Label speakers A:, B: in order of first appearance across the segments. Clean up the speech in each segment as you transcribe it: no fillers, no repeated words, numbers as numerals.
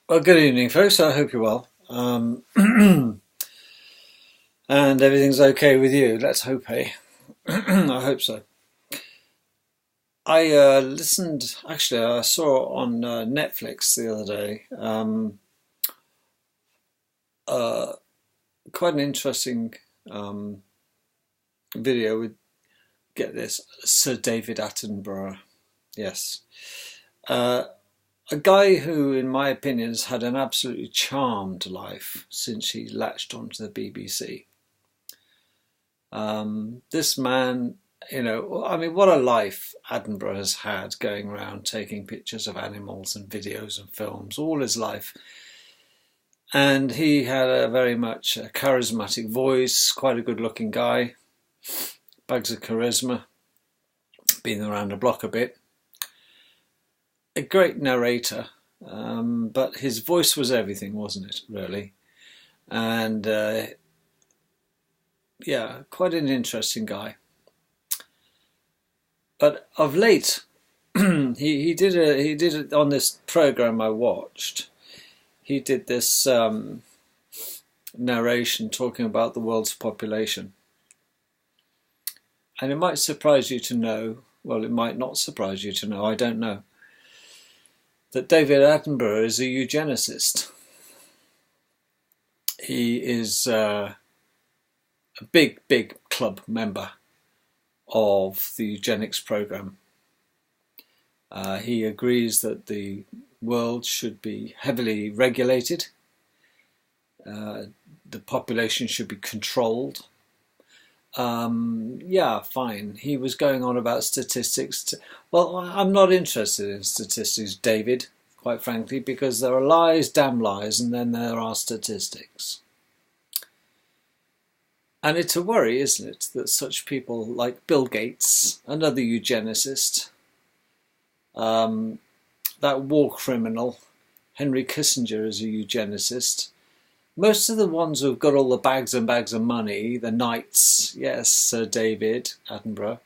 A: Well, good evening, folks. I hope you're well. And everything's okay with you. Let's hope, hey? I hope so. I listened, actually, I saw on Netflix the other day uh, quite an interesting um, video with, get this, Sir David Attenborough. Yes. Uh, a guy who, in my opinion, has had an absolutely charmed life since he latched onto the BBC. This man, I mean, what a life Attenborough has had going around taking pictures of animals and videos and films all his life. And he had a very much a charismatic voice, quite a good looking guy, bags of charisma, been around the block a bit. A great narrator, but his voice was everything, wasn't it, really? And yeah, quite an interesting guy. But of late, he did it on this program I watched. He did this narration talking about the world's population, and it might surprise you to know. Well, it might not surprise you to know. I don't know that David Attenborough is a eugenicist. He is a big club member of the eugenics program. He agrees that the world should be heavily regulated. The population should be controlled. Yeah, fine. He was going on about statistics. Well, I'm not interested in statistics, David, quite frankly, because there are lies, damn lies, and then there are statistics. And it's a worry, isn't it, that such people like Bill Gates, another eugenicist, that war criminal, Henry Kissinger is a eugenicist. Most of the ones who've got all the bags and bags of money, the knights, yes, Sir David Attenborough,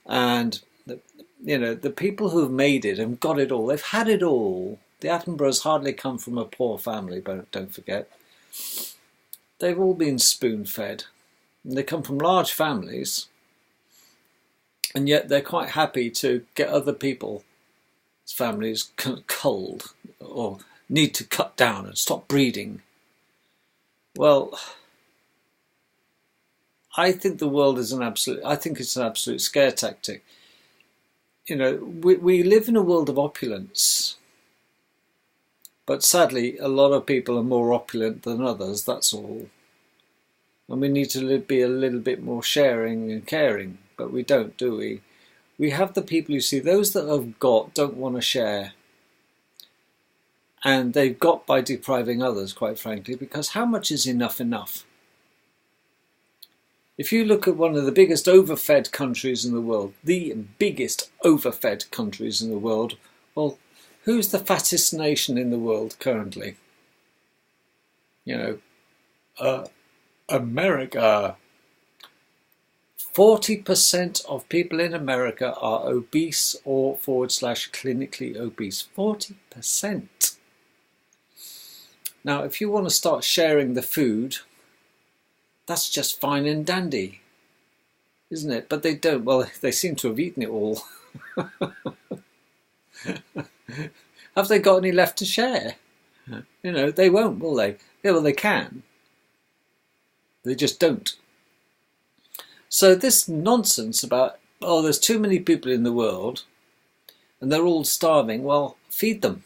A: and the people who've made it and got it all, they've had it all. The Attenboroughs hardly come from a poor family, but don't forget. They've all been spoon-fed. They come from large families, and yet they're quite happy to get other people's families culled or need to cut down and stop breeding. Well, I think the world is I think it's an absolute scare tactic. We live in a world of opulence, but sadly, a lot of people are more opulent than others, that's all. And we need to be a little bit more sharing and caring, but we don't, do we? We have the people who see those that have got don't want to share. And they've got by depriving others, quite frankly, because how much is enough? If you look at one of the biggest overfed countries in the world, the biggest overfed countries in the world, well, who's the fattest nation in the world currently? America. 40% of people in America are obese or / clinically obese. 40%. Now, if you want to start sharing the food, that's just fine and dandy, isn't it? But they don't. Well, they seem to have eaten it all. Have they got any left to share? They won't, will they? Yeah, well, they can. They just don't. So this nonsense about, oh, there's too many people in the world and they're all starving, well, feed them.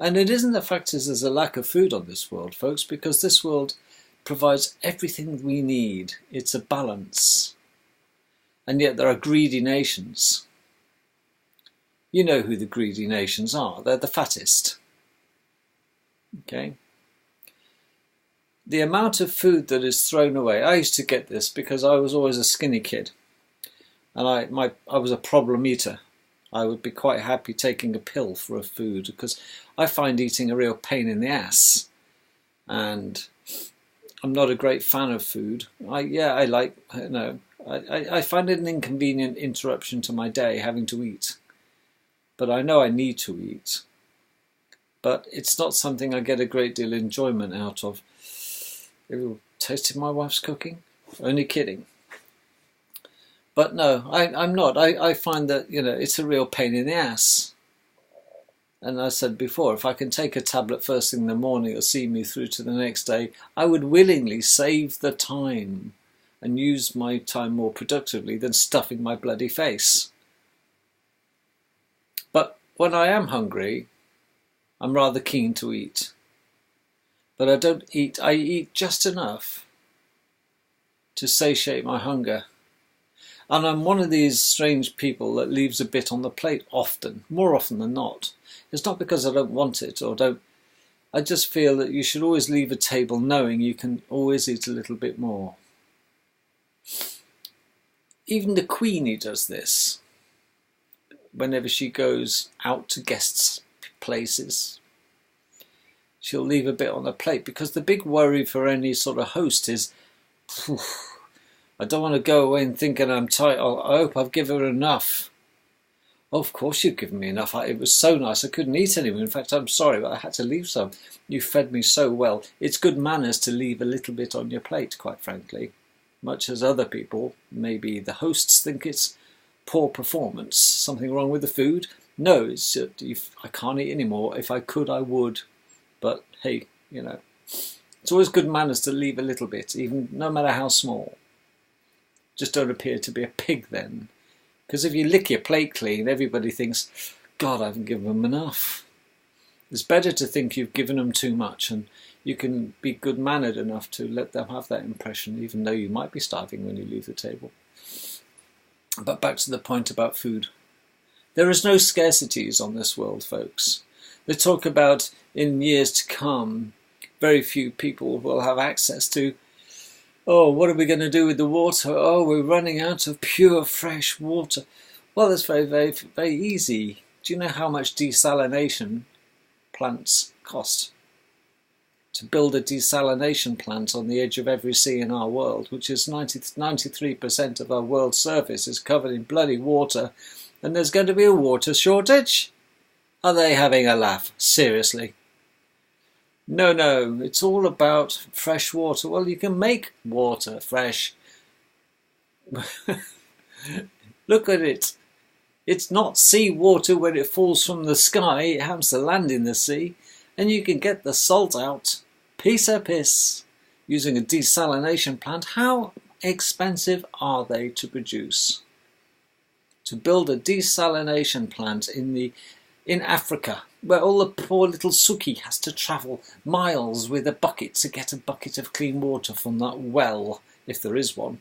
A: And it isn't the fact that there's a lack of food on this world, folks, because this world provides everything we need. It's a balance. And yet there are greedy nations. You know who the greedy nations are. They're the fattest. Okay? The amount of food that is thrown away. I used to get this because I was always a skinny kid. And I was a problem eater. I would be quite happy taking a pill for a food because I find eating a real pain in the ass. And I'm not a great fan of food. I find it an inconvenient interruption to my day having to eat. But I know I need to eat. but it's not something I get a great deal of enjoyment out of. Have you tasted my wife's cooking? Only kidding. But no, I'm not. I find that, it's a real pain in the ass. And I said before, if I can take a tablet first thing in the morning, it'll see me through to the next day. I would willingly save the time and use my time more productively than stuffing my bloody face. But when I am hungry, I'm rather keen to eat. But I don't eat, I eat just enough to satiate my hunger. And I'm one of these strange people that leaves a bit on the plate often, more often than not. It's not because I don't want it or don't. I just feel that you should always leave a table knowing you can always eat a little bit more. Even the Queenie does this whenever she goes out to guests' places. She'll leave a bit on the plate because the big worry for any sort of host is, I don't want to go away and thinking I'm tight. I hope I've given her enough. Oh, of course you've given me enough. It was so nice I couldn't eat anymore. In fact, I'm sorry, but I had to leave some. You fed me so well. It's good manners to leave a little bit on your plate, quite frankly. Much as other people, maybe the hosts, think it's poor performance. Something wrong with the food? No, it's I can't eat anymore. If I could, I would. But hey, it's always good manners to leave a little bit, even no matter how small. Just don't appear to be a pig then. Because if you lick your plate clean, everybody thinks, God, I haven't given them enough. It's better to think you've given them too much, and you can be good-mannered enough to let them have that impression, even though you might be starving when you leave the table. But back to the point about food. There is no scarcities on this world, folks. They talk about in years to come, very few people will have access to, oh, what are we going to do with the water? Oh, we're running out of pure, fresh water. Well, that's very, very, very easy. Do you know how much desalination plants cost? To build a desalination plant on the edge of every sea in our world, which is 93% of our world's surface is covered in bloody water, and there's going to be a water shortage? Are they having a laugh? Seriously? No, it's all about fresh water. Well, you can make water fresh. Look at it. It's not seawater when it falls from the sky. It happens to land in the sea. And you can get the salt out, piece of piss, using a desalination plant. How expensive are they to produce? To build a desalination plant in Africa, where all the poor little Suki has to travel miles with a bucket to get a bucket of clean water from that well, if there is one.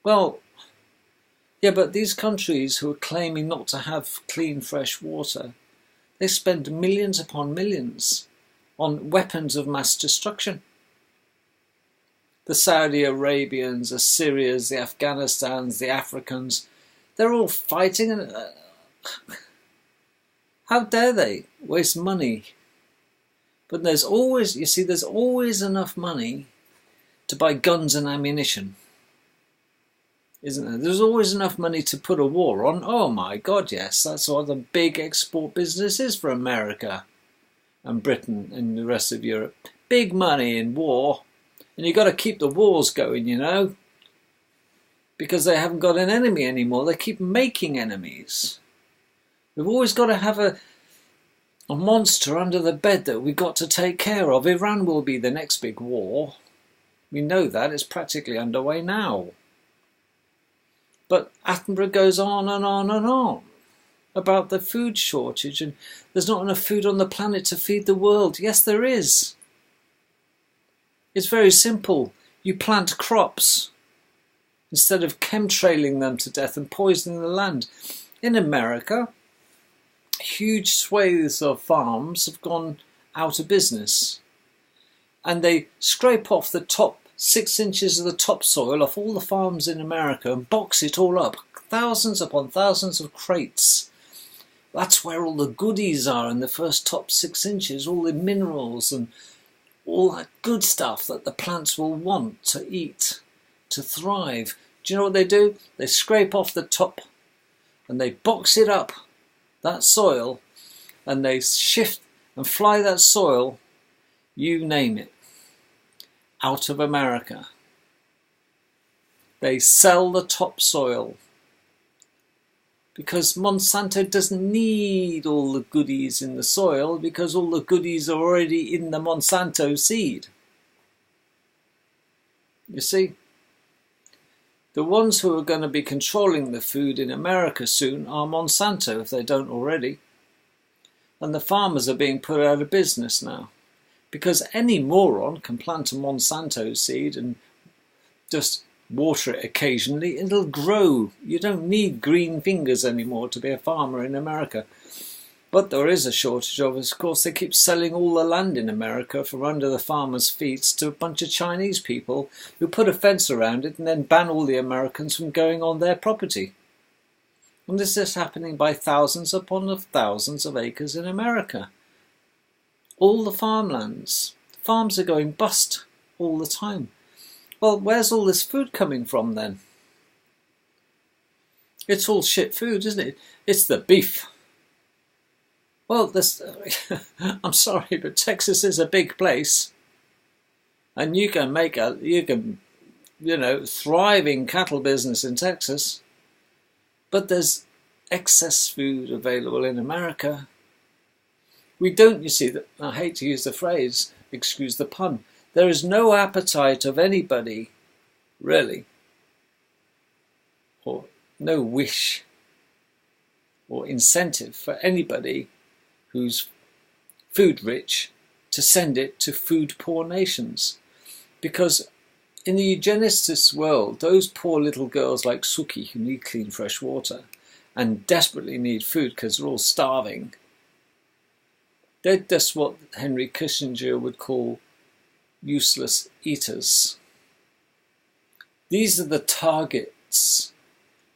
A: Well, yeah, but these countries who are claiming not to have clean, fresh water, they spend millions upon millions on weapons of mass destruction. The Saudi Arabians, the Syrians, the Afghanistans, the Africans, they're all fighting and... how dare they waste money? But there's always enough money to buy guns and ammunition. Isn't there? There's always enough money to put a war on. Oh my God, yes. That's what the big export business is for America and Britain and the rest of Europe. Big money in war. And you've got to keep the wars going, because they haven't got an enemy anymore. They keep making enemies. We've always got to have a monster under the bed that we've got to take care of. Iran will be the next big war. We know that. It's practically underway now. But Attenborough goes on and on and on about the food shortage and there's not enough food on the planet to feed the world. Yes, there is. It's very simple. You plant crops instead of chemtrailing them to death and poisoning the land. In America, huge swathes of farms have gone out of business. And they scrape off the top 6 inches of the topsoil off all the farms in America and box it all up. Thousands upon thousands of crates. That's where all the goodies are in the first top 6 inches, all the minerals and all that good stuff that the plants will want to eat, to thrive. Do you know what they do? They scrape off the top and they box it up, that soil, and they shift and fly that soil, you name it, out of America. They sell the topsoil because Monsanto doesn't need all the goodies in the soil, because all the goodies are already in the Monsanto seed. You see, the ones who are going to be controlling the food in America soon are Monsanto, if they don't already. And the farmers are being put out of business now, because any moron can plant a Monsanto seed and just water it occasionally. It'll grow. You don't need green fingers anymore to be a farmer in America. But there is a shortage of it. Of course, they keep selling all the land in America from under the farmers' feet to a bunch of Chinese people who put a fence around it and then ban all the Americans from going on their property. And this is happening by thousands upon thousands of acres in America. All the farmlands. Farms are going bust all the time. Well, where's all this food coming from then? It's all shit food, isn't it? It's the beef. Well, I'm sorry, but Texas is a big place, and you can thriving cattle business in Texas, but there's excess food available in America. We don't, you see, I hate to use the phrase, excuse the pun, there is no appetite of anybody, really, or no wish or incentive for anybody who's food rich to send it to food poor nations. Because in the eugenicist world, those poor little girls like Suki who need clean fresh water and desperately need food because they're all starving, they're just what Henry Kissinger would call useless eaters. These are the targets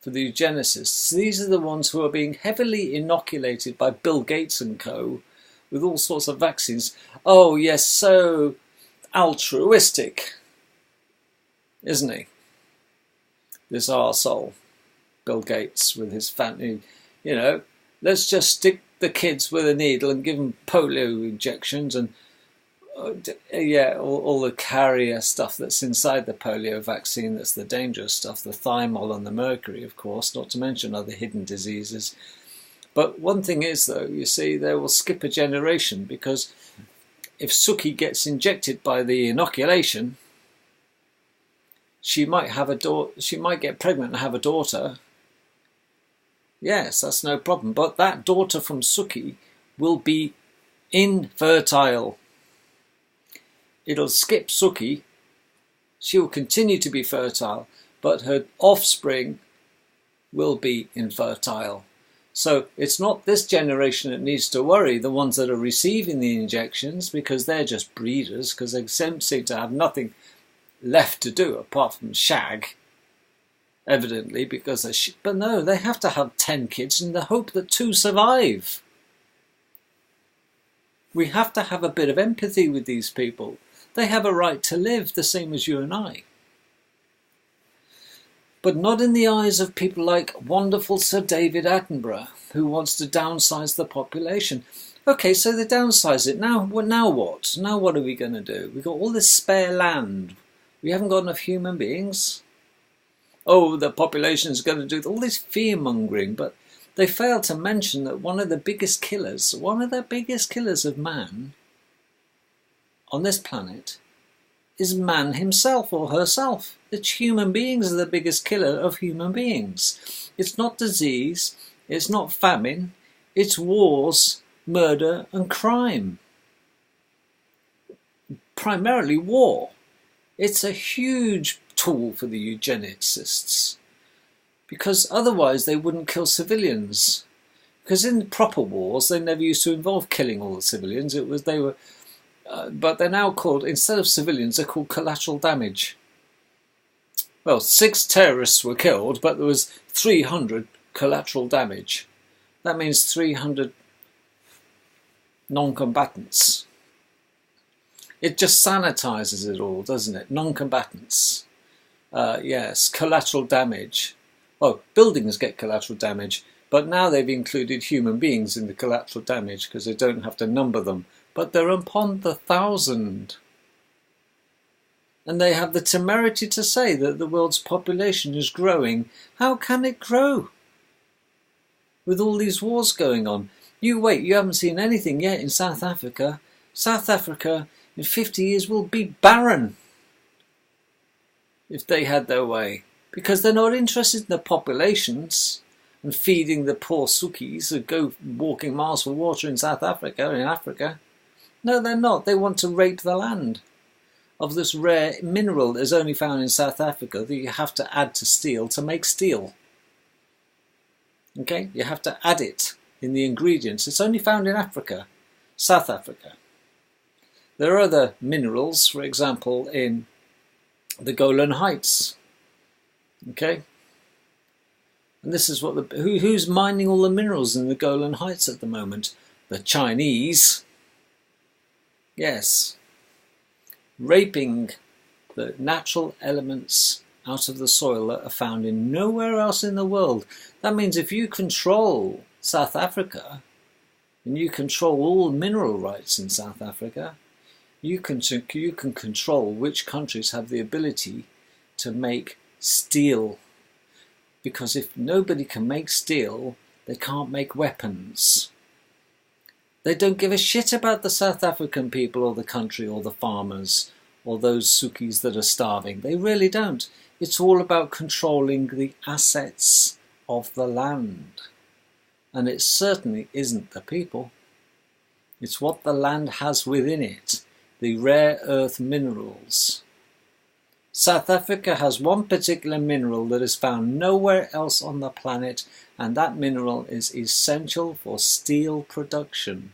A: for the eugenicists. These are the ones who are being heavily inoculated by Bill Gates and co. with all sorts of vaccines. Oh yes, so altruistic, isn't he? This arsehole, Bill Gates, with his family. Let's just stick the kids with a needle and give them polio injections and all the carrier stuff that's inside the polio vaccine, that's the dangerous stuff, the thymol and the mercury, of course, not to mention other hidden diseases. But one thing is, though, you see, they will skip a generation, because if Suki gets injected by the inoculation, she might have she might get pregnant and have a daughter. Yes, that's no problem. But that daughter from Suki will be infertile. It'll skip Suki. She will continue to be fertile, but her offspring will be infertile. So it's not this generation that needs to worry, the ones that are receiving the injections, because they're just breeders, because they seem to have nothing left to do apart from shag, evidently, because but no, they have to have 10 kids in the hope that 2 survive. We have to have a bit of empathy with these people. They have a right to live the same as you and I. But not in the eyes of people like wonderful Sir David Attenborough, who wants to downsize the population. Okay, so they downsize it. Now what? Now what are we going to do? We've got all this spare land. We haven't got enough human beings. Oh, the population's going to do all this fear-mongering, but they fail to mention that one of the biggest killers of man on this planet is man himself or herself. It's human beings are the biggest killer of human beings. It's not disease, it's not famine, it's wars, murder and crime. Primarily war. It's a huge tool for the eugenicists, because otherwise they wouldn't kill civilians. Because in proper wars, they never used to involve killing all the civilians. But they're now called, instead of civilians, they're called collateral damage. Well, 6 terrorists were killed, but there was 300 collateral damage. That means 300 non-combatants. It just sanitizes it all, doesn't it? Non-combatants. Yes, collateral damage. Oh, buildings get collateral damage. But now they've included human beings in the collateral damage because they don't have to number them. But they're upon the 1,000. And they have the temerity to say that the world's population is growing. How can it grow? With all these wars going on. You wait, you haven't seen anything yet in South Africa. South Africa in 50 years will be barren if they had their way. Because they're not interested in the populations and feeding the poor Sukis who go walking miles for water in South Africa, in Africa. No, they're not. They want to rape the land of this rare mineral that is only found in South Africa that you have to add to steel to make steel. Okay? You have to add it in the ingredients. It's only found in Africa, South Africa. There are other minerals, for example, in the Golan Heights. Okay? And this is what who's mining all the minerals in the Golan Heights at the moment? The Chinese. Yes. Raping the natural elements out of the soil that are found in nowhere else in the world. That means if you control South Africa, and you control all mineral rights in South Africa, you can control which countries have the ability to make steel. Because if nobody can make steel, they can't make weapons. They don't give a shit about the South African people or the country or the farmers or those Sukis that are starving. They really don't. It's all about controlling the assets of the land. And it certainly isn't the people. It's what the land has within it, the rare earth minerals. South Africa has one particular mineral that is found nowhere else on the planet, and that mineral is essential for steel production.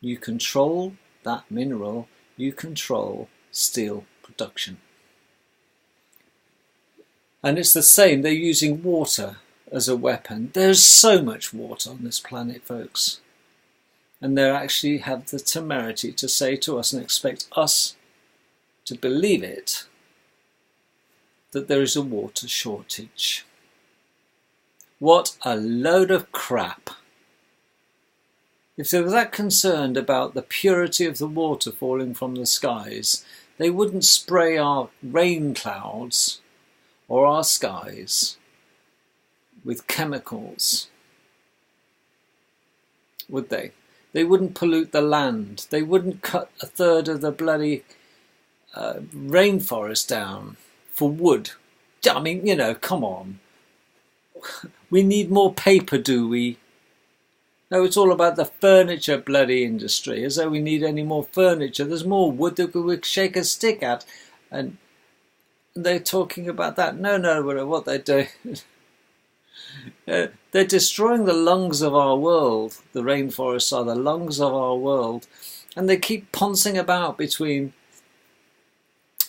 A: You control that mineral, you control steel production. And it's the same, they're using water as a weapon. There's so much water on this planet, folks. And they actually have the temerity to say to us and expect us to believe it, that there is a water shortage. What a load of crap. If they were that concerned about the purity of the water falling from the skies, they wouldn't spray our rain clouds or our skies with chemicals, would they? They wouldn't pollute the land. They wouldn't cut a third of the bloody rainforest down for wood. I mean, you know, come on. We need more paper, do we? No, it's all about the furniture bloody industry, as though we need any more furniture. There's more wood that we could shake a stick at. And they're talking about that. No, what they're doing... they're destroying the lungs of our world. The rainforests are the lungs of our world. And they keep poncing about between...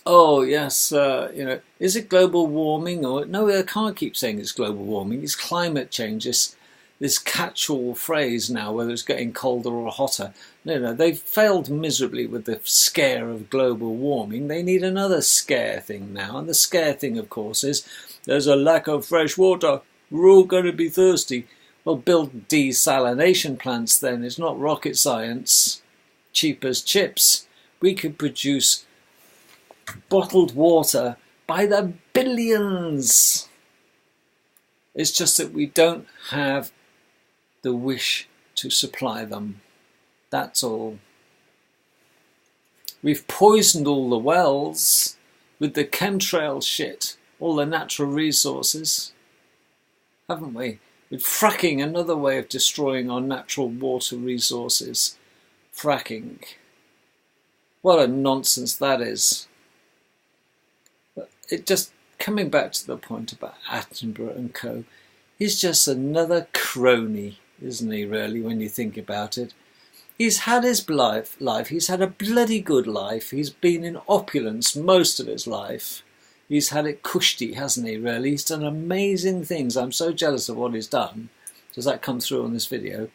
A: Oh, yes, is it global warming? Or no, I can't keep saying it's global warming. It's climate change, this catch-all phrase now, whether it's getting colder or hotter. No, they've failed miserably with the scare of global warming. They need another scare thing now. And the scare thing, of course, is there's a lack of fresh water. We're all going to be thirsty. Well, build desalination plants then. It's not rocket science. Cheap as chips. We could produce bottled water by the billions. It's just that we don't have the wish to supply them. That's all. We've poisoned all the wells with the chemtrail shit, all the natural resources, haven't we? With fracking, another way of destroying our natural water resources. Fracking. What a nonsense that is. It just, coming back to the point about Attenborough and co, he's just another crony, isn't he, really, when you think about it? He's had his life, he's had a bloody good life, he's been in opulence most of his life. He's had it cushy, hasn't he, really? He's done amazing things. I'm so jealous of what he's done. Does that come through on this video?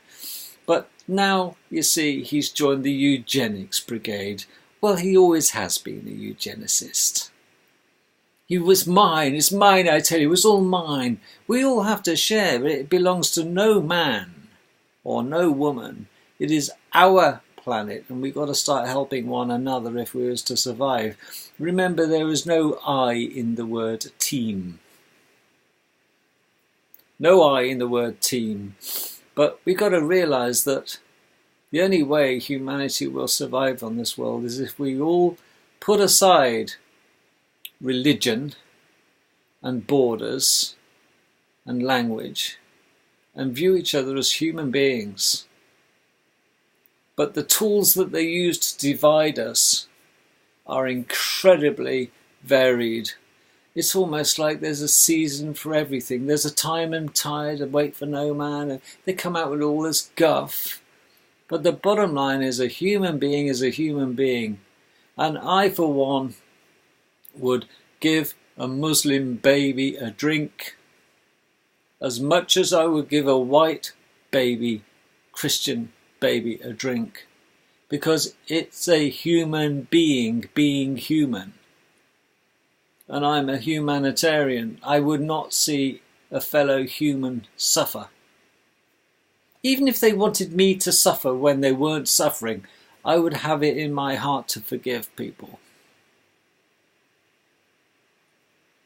A: But now, you see, he's joined the eugenics brigade. Well, he always has been a eugenicist. It was mine, it's mine, I tell you, it was all mine. We all have to share, but it belongs to no man or no woman. It is our planet, and we've got to start helping one another if we are to survive. Remember, there is no I in the word team. No I in the word team. But we've got to realise that the only way humanity will survive on this world is if we all put aside religion and borders and language and view each other as human beings. But the tools that they use to divide us are incredibly varied. It's almost like there's a season for everything. There's a time and tide and wait for no man. And they come out with all this guff. But the bottom line is a human being is a human being. And I, for one, would give a Muslim baby a drink as much as I would give a white baby, Christian baby, a drink. Because it's a human being being human. And I'm a humanitarian. I would not see a fellow human suffer. Even if they wanted me to suffer when they weren't suffering, I would have it in my heart to forgive people.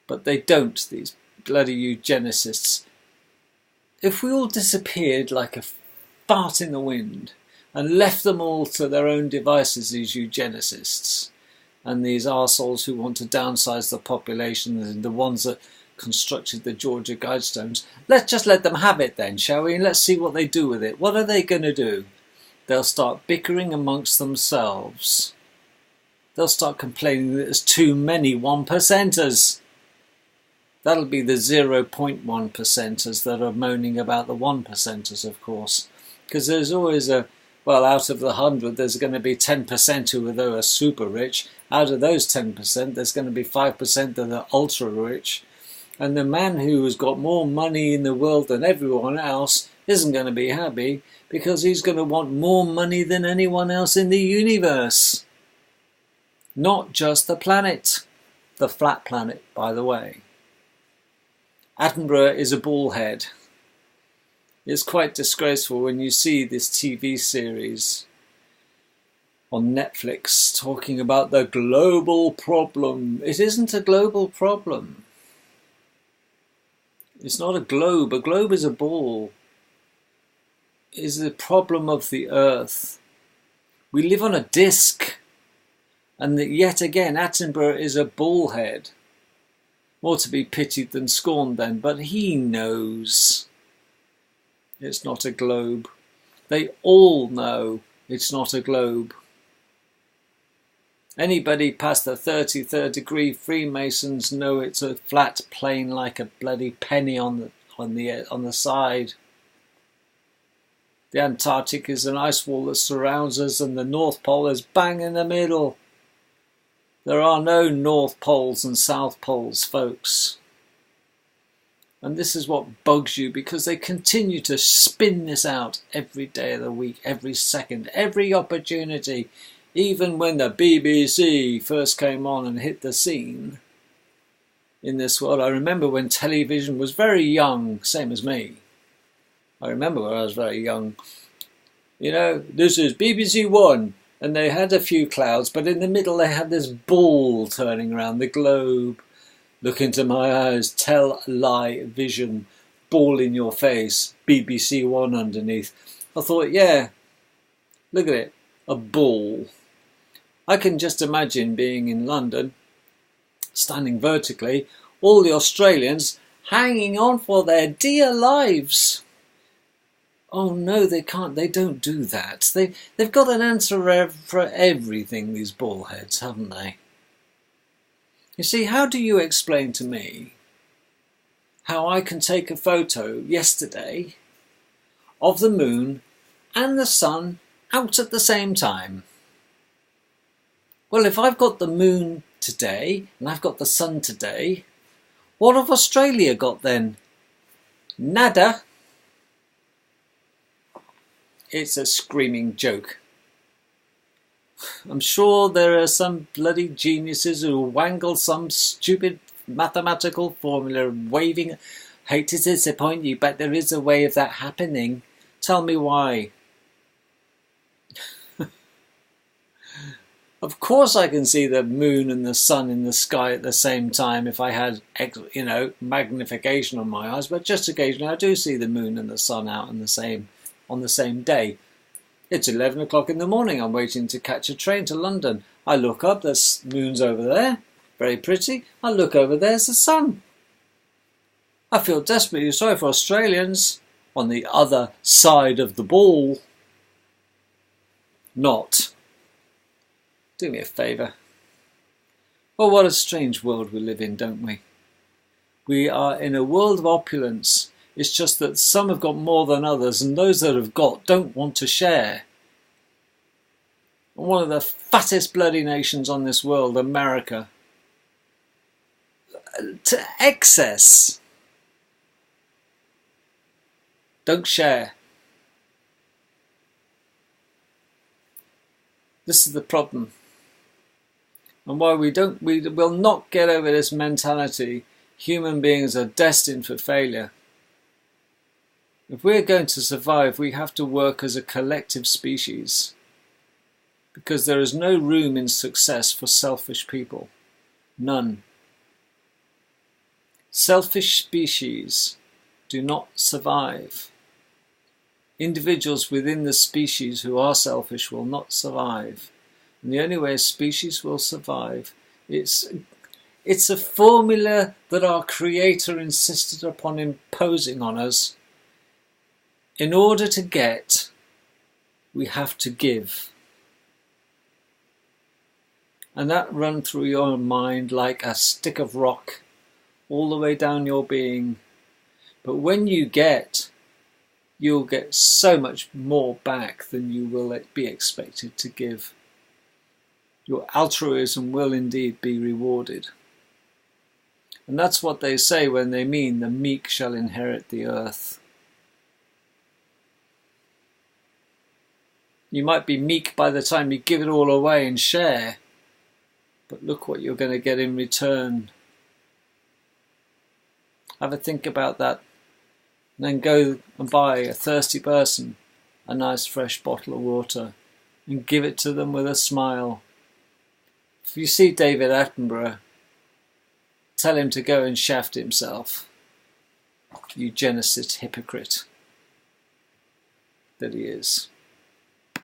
A: But they don't, these bloody eugenicists. If we all disappeared like a fart in the wind and left them all to their own devices, these eugenicists, and these arseholes who want to downsize the population, and the ones that constructed the Georgia Guidestones, let's just let them have it then, shall we? And let's see what they do with it. What are they going to do? They'll start bickering amongst themselves. They'll start complaining that there's too many 1%ers. That'll be the 0.1%ers that are moaning about the 1%ers, of course. Because there's always well, out of the 100, there's going to be 10% who are super rich. Out of those 10%, there's going to be 5% that are ultra rich. And the man who has got more money in the world than everyone else isn't going to be happy because he's going to want more money than anyone else in the universe. Not just the planet. The flat planet, by the way. Attenborough is a bullhead. It's quite disgraceful when you see this TV series on Netflix talking about the global problem. It isn't a global problem. It's not a globe. A globe is a ball. It is the problem of the earth. We live on a disc. And yet again, Attenborough is a bullhead. More to be pitied than scorned then, but he knows it's not a globe. They all know it's not a globe. Anybody past the 33rd degree Freemasons know it's a flat plane like a bloody penny on the side. The Antarctic is an ice wall that surrounds us, and the North Pole is bang in the middle. There are no North Poles and South Poles, folks. And this is what bugs you, because they continue to spin this out every day of the week, every second, every opportunity. Even when the BBC first came on and hit the scene in this world. I remember when television was very young, same as me. I remember when I was very young. You know, this is BBC One. And they had a few clouds, but in the middle they had this ball turning around, the globe. Look into my eyes, tell, lie, vision, ball in your face, BBC One underneath. I thought, yeah, look at it, a ball. I can just imagine being in London, standing vertically, all the Australians hanging on for their dear lives. Oh no, they can't. They don't do that. They've got an answer for everything, these ballheads, haven't they? You see, how do you explain to me how I can take a photo yesterday of the moon and the sun out at the same time? Well, if I've got the moon today and I've got the sun today, what have Australia got then? Nada. It's a screaming joke. I'm sure there are some bloody geniuses who wangle some stupid mathematical formula waving. Hate to disappoint you, but there is a way of that happening. Tell me why. Of course I can see the moon and the sun in the sky at the same time if I had, magnification on my eyes, but just occasionally I do see the moon and the sun out on the same day. It's 11 o'clock in the morning, I'm waiting to catch a train to London. I look up, the moon's over there, very pretty. I look over, there's the sun. I feel desperately sorry for Australians on the other side of the ball. Not. Do me a favour. Well, what a strange world we live in, don't we? We are in a world of opulence. It's just that some have got more than others, and those that have got don't want to share. One of the fattest bloody nations on this world, America, to excess. Don't share. This is the problem. And why we will not get over this mentality. Human beings are destined for failure. If we're going to survive, we have to work as a collective species. Because there is no room in success for selfish people. None. Selfish species do not survive. Individuals within the species who are selfish will not survive. And the only way a species will survive, it's a formula that our Creator insisted upon imposing on us. In order to get, we have to give. And that runs through your mind like a stick of rock, all the way down your being. But when you get, you'll get so much more back than you will be expected to give. Your altruism will indeed be rewarded. And that's what they say when they mean the meek shall inherit the earth. You might be meek by the time you give it all away and share, but look what you're going to get in return. Have a think about that. And then go and buy a thirsty person a nice fresh bottle of water and give it to them with a smile. If you see David Attenborough, tell him to go and shaft himself. Eugenicist hypocrite that he is.